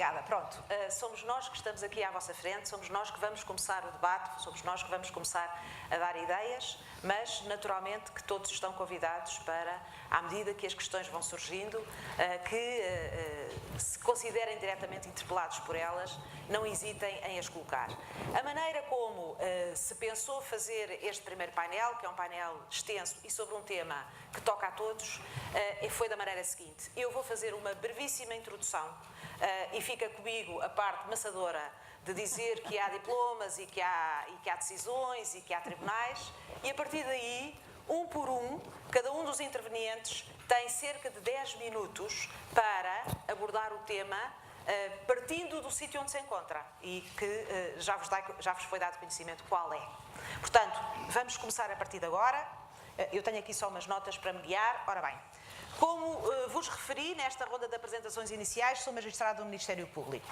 obrigada. Pronto, somos nós que estamos aqui à vossa frente, somos nós que vamos começar o debate, somos nós que vamos começar a dar ideias, mas naturalmente que todos estão convidados para, à medida que as questões vão surgindo, que se considerem diretamente interpelados por elas, não hesitem em as colocar. A maneira como se pensou fazer este primeiro painel, que é um painel extenso e sobre um tema que toca a todos, foi da maneira seguinte. Eu vou fazer uma brevíssima introdução e fica comigo a parte maçadora de dizer que há diplomas e que há decisões e que há tribunais, e a partir daí, um por um, cada um dos intervenientes tem cerca de 10 minutos para abordar o tema, partindo do sítio onde se encontra e que já vos foi dado conhecimento qual é. Portanto, vamos começar a partir de agora. Eu tenho aqui só umas notas para me guiar. Ora bem, como vos referi nesta ronda de apresentações iniciais, sou magistrado do Ministério Público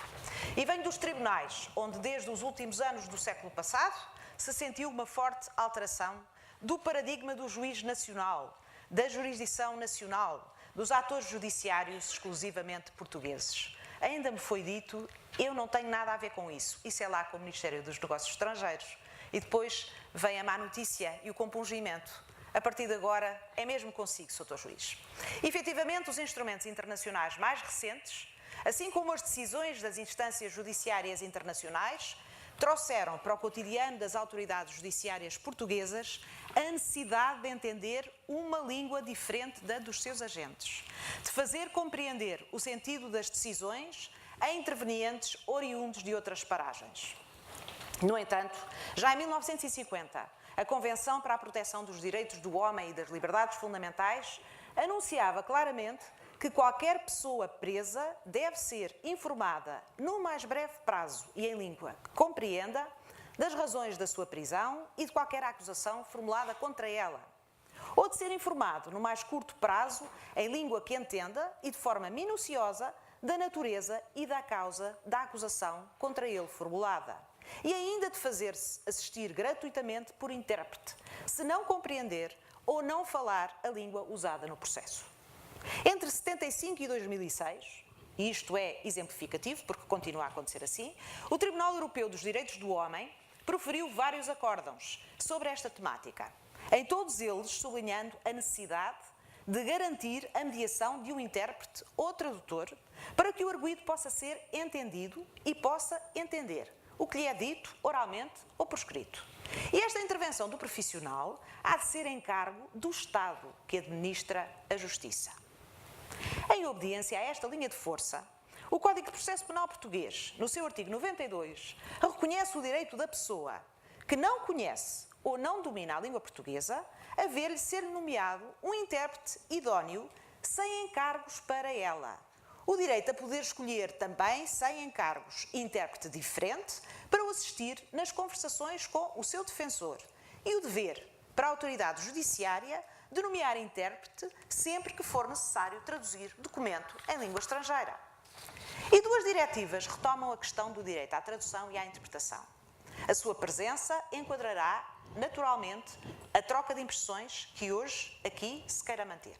e venho dos tribunais, onde desde os últimos anos do século passado se sentiu uma forte alteração do paradigma do juiz nacional, da jurisdição nacional, dos atores judiciários exclusivamente portugueses. Ainda me foi dito, eu não tenho nada a ver com isso. Isso é lá com o Ministério dos Negócios Estrangeiros. E depois vem a má notícia e o compungimento. A partir de agora, é mesmo consigo, Sr. Juiz. Efetivamente, os instrumentos internacionais mais recentes, assim como as decisões das instâncias judiciárias internacionais, trouxeram para o cotidiano das autoridades judiciárias portuguesas a necessidade de entender uma língua diferente da dos seus agentes, de fazer compreender o sentido das decisões a intervenientes oriundos de outras paragens. No entanto, já em 1950, a Convenção para a Proteção dos Direitos do Homem e das Liberdades Fundamentais anunciava claramente que qualquer pessoa presa deve ser informada no mais breve prazo e em língua que compreenda das razões da sua prisão e de qualquer acusação formulada contra ela, ou de ser informado no mais curto prazo em língua que entenda e de forma minuciosa da natureza e da causa da acusação contra ele formulada, e ainda de fazer-se assistir gratuitamente por intérprete, se não compreender ou não falar a língua usada no processo. Entre 75 e 2006, e isto é exemplificativo porque continua a acontecer assim, o Tribunal Europeu dos Direitos do Homem proferiu vários acórdãos sobre esta temática, em todos eles sublinhando a necessidade de garantir a mediação de um intérprete ou tradutor para que o arguido possa ser entendido e possa entender o que lhe é dito oralmente ou por escrito. E esta intervenção do profissional há de ser encargo do Estado que administra a justiça. Em obediência a esta linha de força, o Código de Processo Penal português, no seu artigo 92, reconhece o direito da pessoa que não conhece ou não domina a língua portuguesa a ver-lhe ser nomeado um intérprete idóneo sem encargos para ela. O direito a poder escolher também, sem encargos, intérprete diferente para o assistir nas conversações com o seu defensor e o dever para a autoridade judiciária de nomear intérprete sempre que for necessário traduzir documento em língua estrangeira. E duas diretivas retomam a questão do direito à tradução e à interpretação. A sua presença enquadrará, naturalmente, a troca de impressões que hoje aqui se queira manter.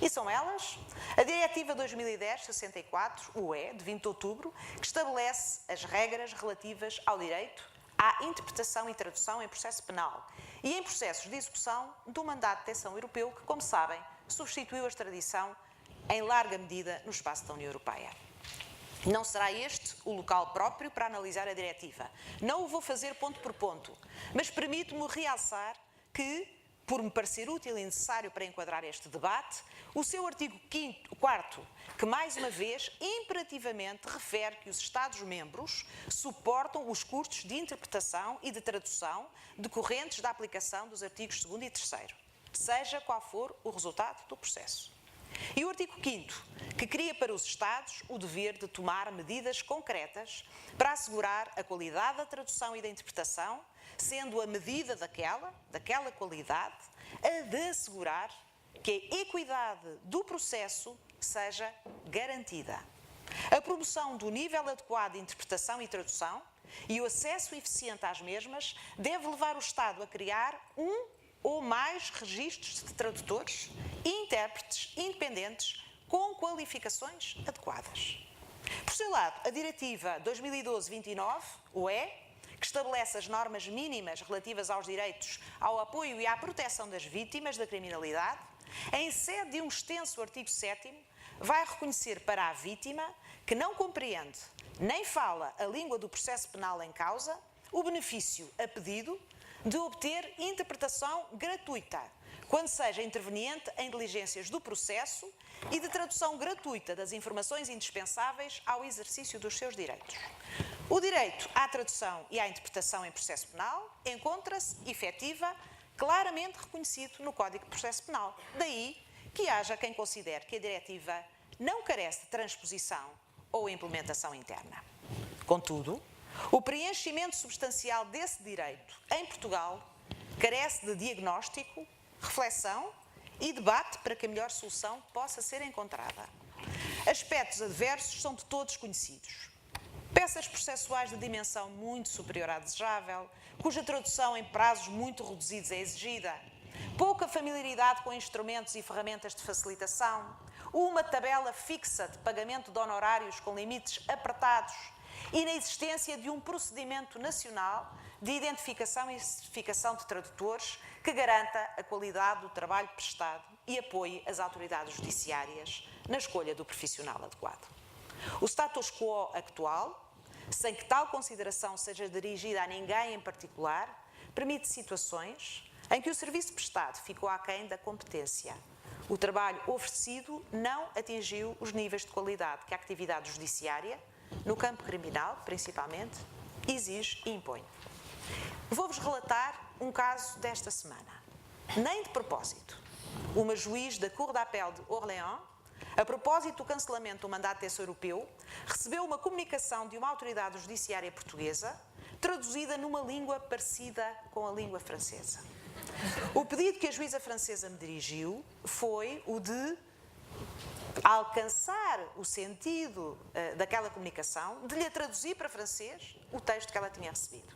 E são elas a Diretiva 2010/64/UE, de 20 de outubro, que estabelece as regras relativas ao direito à interpretação e tradução em processo penal e em processos de execução do mandato de detenção europeu, que, como sabem, substituiu a extradição em larga medida no espaço da União Europeia. Não será este o local próprio para analisar a diretiva. Não o vou fazer ponto por ponto, mas permito-me realçar que, por me parecer útil e necessário para enquadrar este debate, o seu artigo 4º, que mais uma vez imperativamente refere que os Estados-membros suportam os custos de interpretação e de tradução decorrentes da aplicação dos artigos 2º e 3º, seja qual for o resultado do processo. E o artigo 5º, que cria para os Estados o dever de tomar medidas concretas para assegurar a qualidade da tradução e da interpretação, sendo a medida daquela qualidade, a de assegurar que a equidade do processo seja garantida. A promoção do nível adequado de interpretação e tradução e o acesso eficiente às mesmas deve levar o Estado a criar um ou mais registros de tradutores e intérpretes independentes com qualificações adequadas. Por seu lado, a Diretiva 2012-29, UE, que estabelece as normas mínimas relativas aos direitos ao apoio e à proteção das vítimas da criminalidade, em sede de um extenso artigo 7º, vai reconhecer para a vítima que não compreende nem fala a língua do processo penal em causa o benefício a pedido de obter interpretação gratuita, quando seja interveniente em diligências do processo e de tradução gratuita das informações indispensáveis ao exercício dos seus direitos. O direito à tradução e à interpretação em processo penal encontra-se efetiva, claramente reconhecido no Código de Processo Penal. Daí que haja quem considere que a diretiva não carece de transposição ou implementação interna. Contudo, o preenchimento substancial desse direito em Portugal carece de diagnóstico, reflexão e debate para que a melhor solução possa ser encontrada. Aspectos adversos são de todos conhecidos. Peças processuais de dimensão muito superior à desejável, cuja tradução em prazos muito reduzidos é exigida, pouca familiaridade com instrumentos e ferramentas de facilitação, uma tabela fixa de pagamento de honorários com limites apertados e na existência de um procedimento nacional de identificação e certificação de tradutores que garanta a qualidade do trabalho prestado e apoie as autoridades judiciárias na escolha do profissional adequado. O status quo atual, sem que tal consideração seja dirigida a ninguém em particular, permite situações em que o serviço prestado ficou aquém da competência. O trabalho oferecido não atingiu os níveis de qualidade que a atividade judiciária, no campo criminal, principalmente, exige e impõe. Vou-vos relatar um caso desta semana. Nem de propósito, uma juiz da Cour d'Appel de Orléans, a propósito do cancelamento do mandato desse europeu, recebeu uma comunicação de uma autoridade judiciária portuguesa, traduzida numa língua parecida com a língua francesa. O pedido que a juíza francesa me dirigiu foi o de alcançar o sentido daquela comunicação, de lhe traduzir para francês o texto que ela tinha recebido.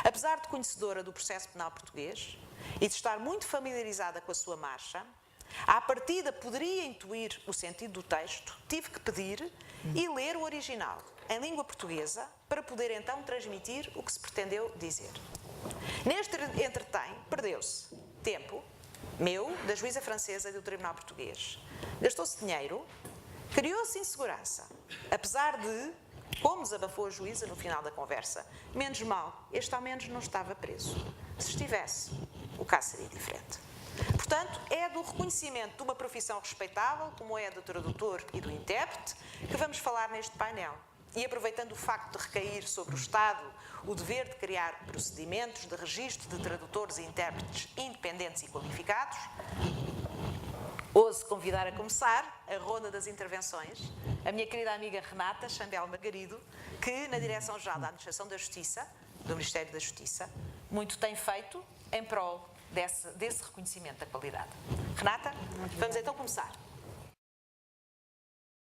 Apesar de conhecedora do processo penal português e de estar muito familiarizada com a sua marcha, à partida poderia intuir o sentido do texto, tive que pedir e ler o original em língua portuguesa para poder então transmitir o que se pretendeu dizer. Neste entretanto, perdeu-se tempo meu, da juíza francesa e do tribunal português. Gastou-se dinheiro, criou-se insegurança, apesar de, como desabafou a juíza no final da conversa, menos mal, este ao menos não estava preso. Se estivesse, o caso seria diferente. Portanto, é do reconhecimento de uma profissão respeitável, como é a do tradutor e do intérprete, que vamos falar neste painel. E aproveitando o facto de recair sobre o Estado o dever de criar procedimentos de registro de tradutores e intérpretes independentes e qualificados, ouso convidar a começar a ronda das intervenções a minha querida amiga Renata Chambel Margarido, que na Direção-Geral da Administração da Justiça, do Ministério da Justiça, muito tem feito em prol desse reconhecimento da qualidade. Renata, vamos então começar.